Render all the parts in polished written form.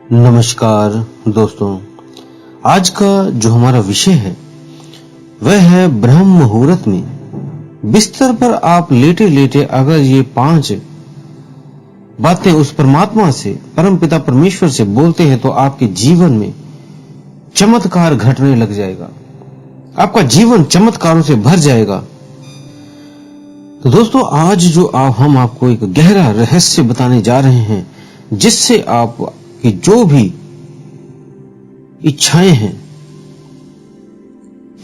नमस्कार दोस्तों, आज का जो हमारा विषय है वह है ब्रह्म मुहूर्त में बिस्तर पर आप लेटे लेटे अगर ये 5 बातें उस परमात्मा से, परमपिता परमेश्वर से बोलते हैं तो आपके जीवन में चमत्कार घटने लग जाएगा। आपका जीवन चमत्कारों से भर जाएगा। तो दोस्तों, आज जो हम आपको एक गहरा रहस्य बताने जा रहे हैं, जिससे आप कि जो भी इच्छाएं हैं,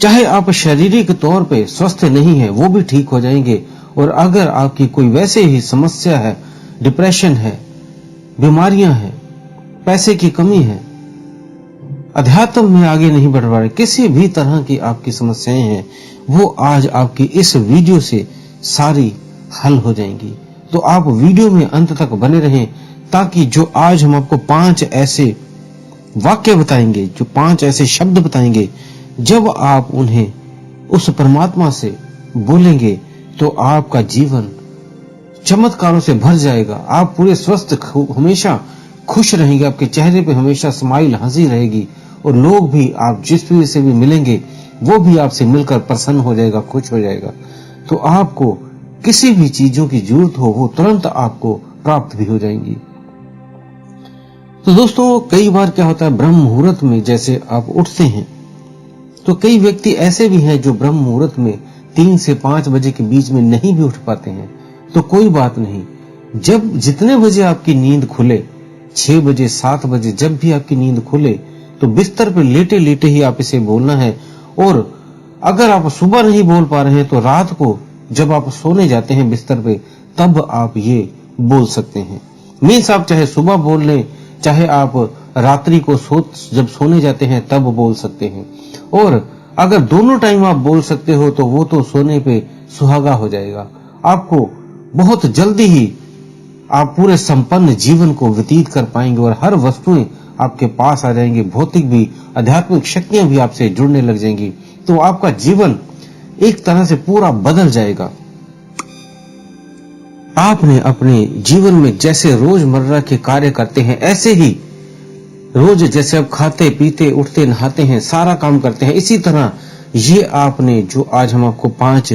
चाहे आप शारीरिक तौर पे स्वस्थ नहीं है, वो भी ठीक हो जाएंगे। और अगर आपकी कोई वैसे ही समस्या है, डिप्रेशन है, बीमारियां हैं, पैसे की कमी है, अध्यात्म में आगे नहीं बढ़ पा रहे, किसी भी तरह की आपकी समस्याएं हैं, वो आज आपकी इस वीडियो से सारी हल हो जाएंगी। तो आप वीडियो में अंत तक बने रहें, ताकि जो आज हम आपको 5 ऐसे वाक्य बताएंगे, जो 5 ऐसे शब्द बताएंगे, जब आप उन्हें उस परमात्मा से बोलेंगे तो आपका जीवन चमत्कारों से भर जाएगा। आप पूरे स्वस्थ, हमेशा खुश रहेंगे, आपके चेहरे पे हमेशा स्माइल, हंसी रहेगी, और लोग भी, आप जिस भी से भी मिलेंगे वो भी आपसे मिलकर प्रसन्न हो जाएगा, खुश हो जाएगा। तो आपको किसी भी चीजों की जरूरत हो, वो तुरंत आपको प्राप्त भी हो जाएंगी। तो दोस्तों, कई बार क्या होता है, ब्रह्म मुहूर्त में जैसे आप उठते हैं, तो कई व्यक्ति ऐसे भी हैं जो ब्रह्म मुहूर्त में 3 से 5 बजे के बीच में नहीं भी उठ पाते हैं। तो कोई बात नहीं, जब जितने बजे आपकी नींद खुले, 6 बजे, 7 बजे, जब भी आपकी नींद खुले, तो बिस्तर पर लेटे लेटे ही आप इसे बोलना है। और अगर आप सुबह नहीं बोल पा रहे हैं तो रात को जब आप सोने जाते हैं बिस्तर पे, तब आप ये बोल सकते हैं। मीन्स आप चाहे सुबह बोल लें, चाहे आप रात्रि को जब सोने जाते हैं तब बोल सकते हैं। और अगर दोनों टाइम आप बोल सकते हो तो वो तो सोने पे सुहागा हो जाएगा। आपको बहुत जल्दी ही आप पूरे संपन्न जीवन को व्यतीत कर पाएंगे, और हर वस्तुएं आपके पास आ जाएंगी, भौतिक भी, आध्यात्मिक शक्तियां भी आपसे जुड़ने लग जाएंगी। तो आपका जीवन एक तरह से पूरा बदल जाएगा। आपने अपने जीवन में जैसे रोजमर्रा के कार्य करते हैं, ऐसे ही रोज जैसे आप खाते पीते, उठते नहाते हैं, सारा काम करते हैं, इसी तरह ये आपने जो आज हम आपको 5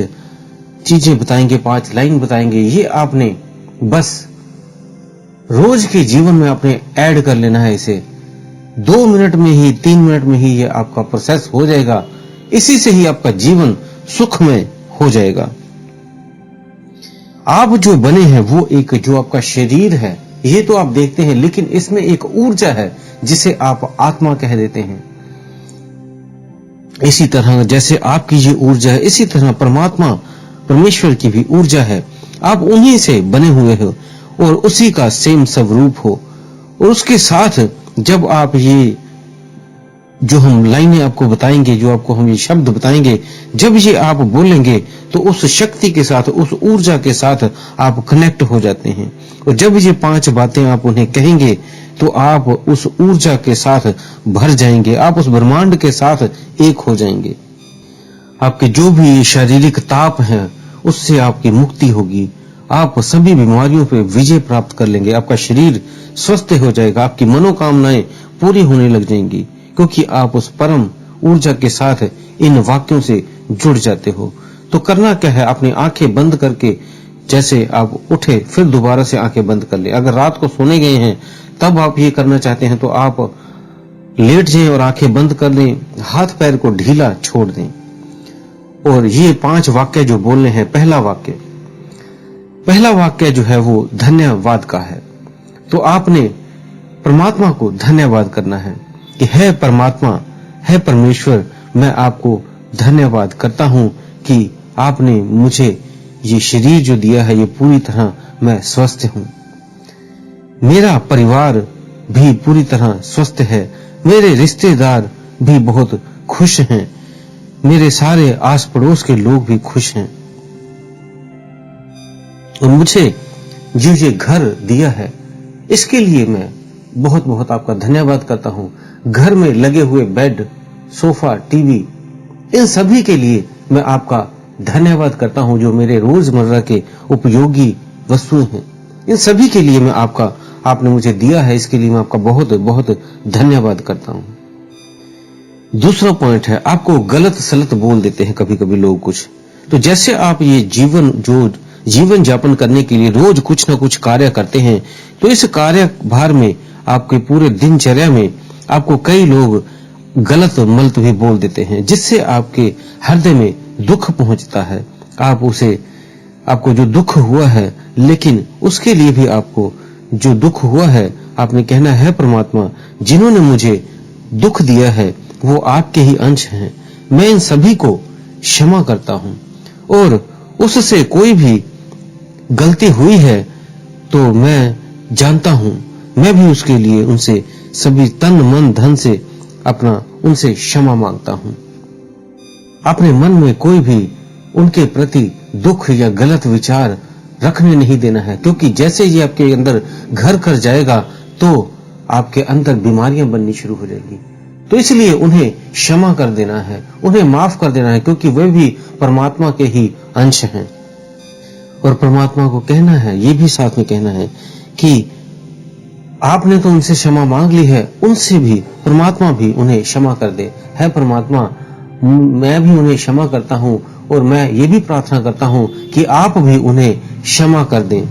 चीजें बताएंगे, 5 लाइन बताएंगे, ये आपने बस रोज के जीवन में आपने ऐड कर लेना है। इसे 2 मिनट में ही, 3 मिनट में ही ये आपका प्रोसेस हो जाएगा। इसी से ही आपका जीवन सुखमय हो जाएगा। आप जो बने हैं वो एक, जो आपका शरीर है, ये तो आप देखते हैं, लेकिन इसमें एक ऊर्जा है जिसे आप आत्मा कह देते हैं। इसी तरह जैसे आपकी ये ऊर्जा है, इसी तरह परमात्मा परमेश्वर की भी ऊर्जा है। आप उन्हीं से बने हुए हो और उसी का सेम स्वरूप हो। और उसके साथ जब आप ये जो हम लाइनें आपको बताएंगे, जो आपको हम ये शब्द बताएंगे, जब ये आप बोलेंगे तो उस शक्ति के साथ, उस ऊर्जा के साथ आप कनेक्ट हो जाते हैं। और जब ये 5 बातें आप उन्हें कहेंगे तो आप उस ऊर्जा के साथ भर जाएंगे, आप उस ब्रह्मांड के साथ एक हो जाएंगे। आपके जो भी शारीरिक ताप है उससे आपकी मुक्ति होगी। आप सभी बीमारियों पे विजय प्राप्त कर लेंगे। आपका शरीर स्वस्थ हो जाएगा, आपकी मनोकामनाएं पूरी होने लग जाएंगी, क्योंकि आप उस परम ऊर्जा के साथ इन वाक्यों से जुड़ जाते हो। तो करना क्या है, अपनी आंखें बंद करके, जैसे आप उठे फिर दोबारा से आंखें बंद कर ले। अगर रात को सोने गए हैं तब आप ये करना चाहते हैं तो आप लेट जाएं और आंखें बंद कर लें, हाथ पैर को ढीला छोड़ दें, और ये 5 वाक्य जो बोलने हैं। पहला वाक्य जो है वो धन्यवाद का है। तो आपने परमात्मा को धन्यवाद करना है कि हे परमात्मा, हे परमेश्वर, मैं आपको धन्यवाद करता हूं कि आपने मुझे ये शरीर जो दिया है, ये पूरी तरह मैं स्वस्थ हूं, मेरा परिवार भी पूरी तरह स्वस्थ है, मेरे रिश्तेदार भी बहुत खुश हैं, मेरे सारे आस पड़ोस के लोग भी खुश हैं, और मुझे जो ये घर दिया है इसके लिए मैं बहुत बहुत आपका धन्यवाद करता हूं। घर में लगे हुए बेड, सोफा, टीवी, इन सभी के लिए मैं आपका धन्यवाद करता हूं। जो मेरे रोजमर्रा के उपयोगी वस्तुएं हैं, इन सभी के लिए मैं आपका आपने मुझे दिया है, इसके लिए मैं आपका बहुत बहुत धन्यवाद करता हूं। दूसरा पॉइंट है, आपको गलत सलत बोल देते हैं कभी कभी लोग कुछ। तो जैसे आप ये जीवन जापन करने के लिए रोज कुछ ना कुछ कार्य करते हैं, तो इस कार्य भार में आपके पूरे दिनचर्या में आपको कई लोग गलत मलत भी बोल देते हैं, जिससे आपके हृदय में दुख पहुंचता है। आपको जो दुख हुआ है, लेकिन उसके लिए भी आपको जो दुख हुआ है, आपने कहना है परमात्मा जिन्होंने मुझे दुख दिया है वो आपके ही अंश हैं, मैं इन सभी को क्षमा करता हूं, और उससे कोई भी गलती हुई है तो मैं जानता हूं, मैं भी उसके लिए उनसे सभी तन मन धन से उनसे क्षमा मांगता हूं। अपने मन में कोई भी उनके प्रति दुख या गलत विचार रखने नहीं देना है, क्योंकि जैसे ये आपके अंदर घर कर जाएगा तो आपके अंदर बीमारियां बननी शुरू हो जाएगी। तो इसलिए उन्हें क्षमा कर देना है, उन्हें माफ कर देना है, क्योंकि वे भी परमात्मा के ही अंश हैं। और परमात्मा को कहना है, ये भी साथ में कहना है कि आपने तो उनसे क्षमा मांग ली है, उनसे भी परमात्मा भी उन्हें क्षमा कर दे। है परमात्मा, मैं भी उन्हें क्षमा करता हूं, और मैं ये भी प्रार्थना करता हूं कि आप भी उन्हें क्षमा कर दें।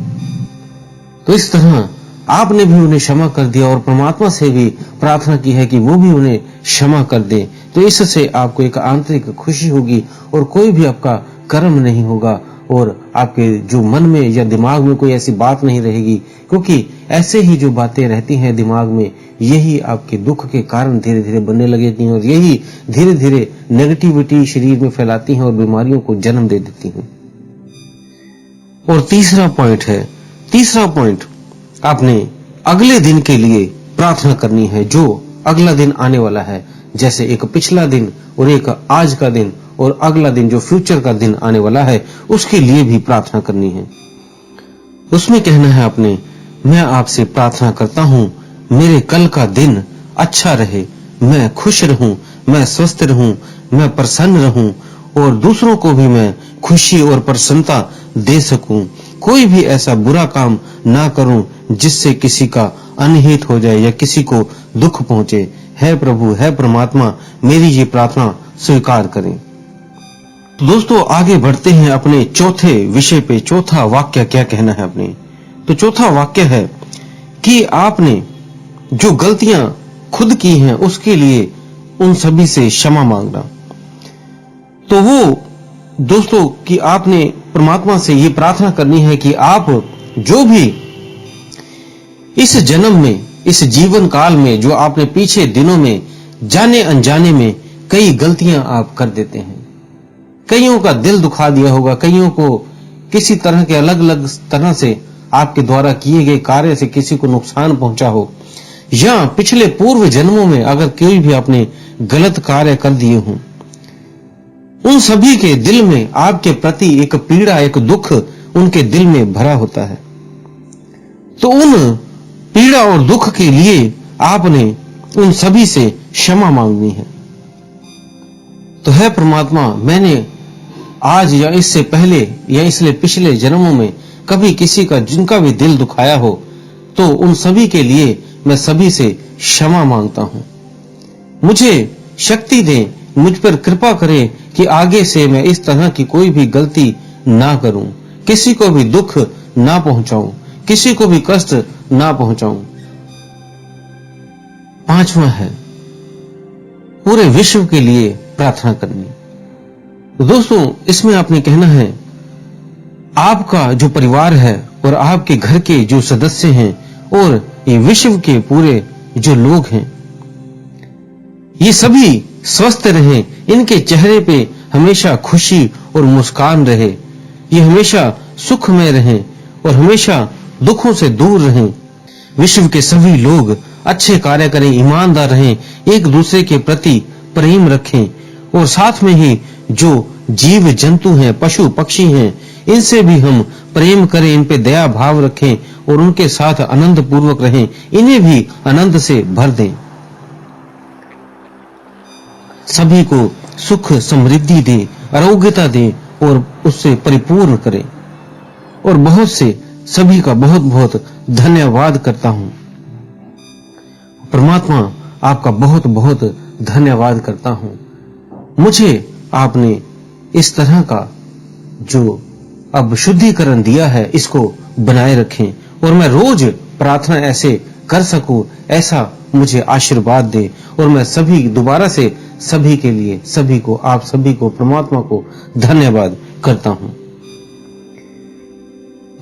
तो इस तरह आपने भी उन्हें क्षमा कर दिया और परमात्मा से भी प्रार्थना की है कि वो भी उन्हें क्षमा कर दे। तो इससे आपको एक आंतरिक खुशी होगी और कोई भी आपका कर्म नहीं होगा, और आपके जो मन में या दिमाग में कोई ऐसी बात नहीं रहेगी, क्योंकि ऐसे ही जो बातें रहती हैं दिमाग में, यही आपके दुख के कारण धीरे धीरे बनने लगती हैं, और यही धीरे धीरे नेगेटिविटी शरीर में फैलाती हैं और बीमारियों को जन्म दे देती हैं। और तीसरा पॉइंट आपने अगले दिन के लिए प्रार्थना करनी है, जो अगला दिन आने वाला है। जैसे एक पिछला दिन और एक आज का दिन, और अगला दिन जो फ्यूचर का दिन आने वाला है, उसके लिए भी प्रार्थना करनी है। उसमें कहना है आपने, मैं आपसे प्रार्थना करता हूं मेरे कल का दिन अच्छा रहे, मैं खुश रहूं, मैं स्वस्थ रहूं, मैं प्रसन्न रहूं, और दूसरों को भी मैं खुशी और प्रसन्नता दे सकूं। कोई भी ऐसा बुरा काम ना करूं जिससे किसी का अनहित हो जाए या किसी को दुख पहुंचे। है प्रभु, है परमात्मा, मेरी ये प्रार्थना स्वीकार करें। तो दोस्तों, आगे बढ़ते हैं अपने चौथे विषय पे। चौथा वाक्य क्या कहना है अपने? तो चौथा वाक्य है कि आपने जो गलतियां खुद की हैं उसके लिए उन सभी से क्षमा मांगना। तो वो दोस्तों कि आपने परमात्मा से ये प्रार्थना करनी है कि आप जो भी इस जन्म में, इस जीवन काल में, जो आपने पीछे दिनों में जाने अनजाने में कई गलतियां आप कर देते हैं, कईयों का दिल दुखा दिया होगा, कईयों को किसी तरह के अलग अलग तरह से आपके द्वारा किए गए कार्य से किसी को नुकसान पहुंचा हो, या पिछले पूर्व जन्मों में अगर कोई भी आपने गलत कार्य कर दिए हों, उन सभी के दिल में आपके प्रति एक पीड़ा, एक दुख उनके दिल में भरा होता है। तो उन पीड़ा और दुख के लिए आपने उन सभी से क्षमा मांगनी है। तो है परमात्मा, मैंने आज या इससे पहले या इसलिए पिछले जन्मों में कभी किसी का जिनका भी दिल दुखाया हो, तो उन सभी के लिए मैं सभी से क्षमा मांगता हूं। मुझे शक्ति दें, मुझ पर कृपा करें कि आगे से मैं इस तरह की कोई भी गलती ना करूं, किसी को भी दुख ना पहुंचाऊं, किसी को भी कष्ट ना पहुंचाऊं। पांचवा है पूरे विश्व के लिए प्रार्थना करनी। तो दोस्तों, इसमें आपने कहना है आपका जो परिवार है और आपके घर के जो सदस्य हैं और ये विश्व के पूरे जो लोग हैं, ये सभी स्वस्थ रहें, इनके चेहरे पे हमेशा खुशी और मुस्कान रहे, ये हमेशा सुखमय रहें और हमेशा दुखों से दूर रहें। विश्व के सभी लोग अच्छे कार्य करें, ईमानदार रहें, एक दूसरे के प्रति प्रेम रखें, और साथ में ही जो जीव जंतु हैं, पशु पक्षी हैं, इनसे भी हम प्रेम करें, इन पे दया भाव रखें और उनके साथ आनंद पूर्वक रहें, इन्हें भी आनंद से भर दें। सभी को सुख समृद्धि दें, आरोग्यता दें और उससे परिपूर्ण करें, और बहुत से सभी का बहुत बहुत धन्यवाद करता हूं। परमात्मा आपका बहुत बहुत धन्यवाद करता हूं। मुझे आपने इस तरह का जो अब शुद्धिकरण दिया है इसको बनाए रखें और मैं रोज प्रार्थना ऐसे कर सकूं, ऐसा मुझे आशीर्वाद दे और मैं सभी दोबारा से सभी के लिए सभी को आप सभी को परमात्मा को धन्यवाद करता हूं।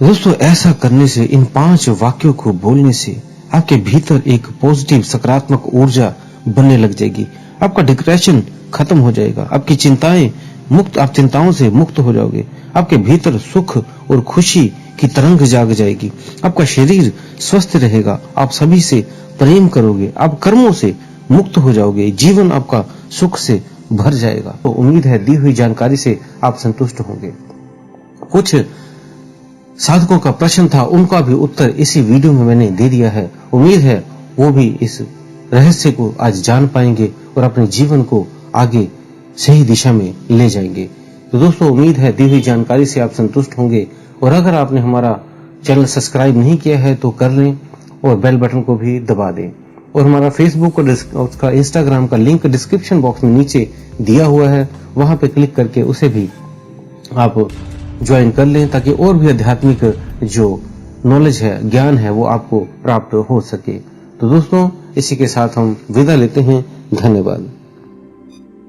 दोस्तों ऐसा करने से, इन 5 वाक्यों को बोलने से आपके भीतर एक पॉजिटिव सकारात्मक ऊर्जा बनने लग जाएगी। आपका डिप्रेशन खत्म हो जाएगा, आपकी चिंताएं मुक्त, आप चिंताओं से मुक्त हो जाओगे। आपके भीतर सुख और खुशी की तरंग जाग जाएगी। आपका शरीर स्वस्थ रहेगा, आप सभी से प्रेम करोगे, आप कर्मों से मुक्त हो जाओगे, जीवन आपका सुख से भर जाएगा। तो उम्मीद है दी हुई जानकारी से आप संतुष्ट होंगे। कुछ साधकों का प्रश्न था, उनका भी उत्तर इसी वीडियो में मैंने दे दिया है। उम्मीद है वो भी इस रहस्य को आज जान पाएंगे और अपने जीवन को आगे सही दिशा में ले जाएंगे। तो दोस्तों उम्मीद है दी हुई जानकारी से आप संतुष्ट होंगे और अगर आपने हमारा चैनल सब्सक्राइब नहीं किया है तो कर लें और बेल बटन को भी दबा दें। और हमारा फेसबुक और उसका इंस्टाग्राम का लिंक डिस्क्रिप्शन बॉक्स में नीचे दिया हुआ है, वहां पे क्लिक करके उसे भी आप ज्वाइन कर लें ताकि और भी आध्यात्मिक जो नॉलेज है, ज्ञान है, वो आपको प्राप्त हो सके। तो दोस्तों इसी के साथ हम विदा लेते हैं। धन्यवाद।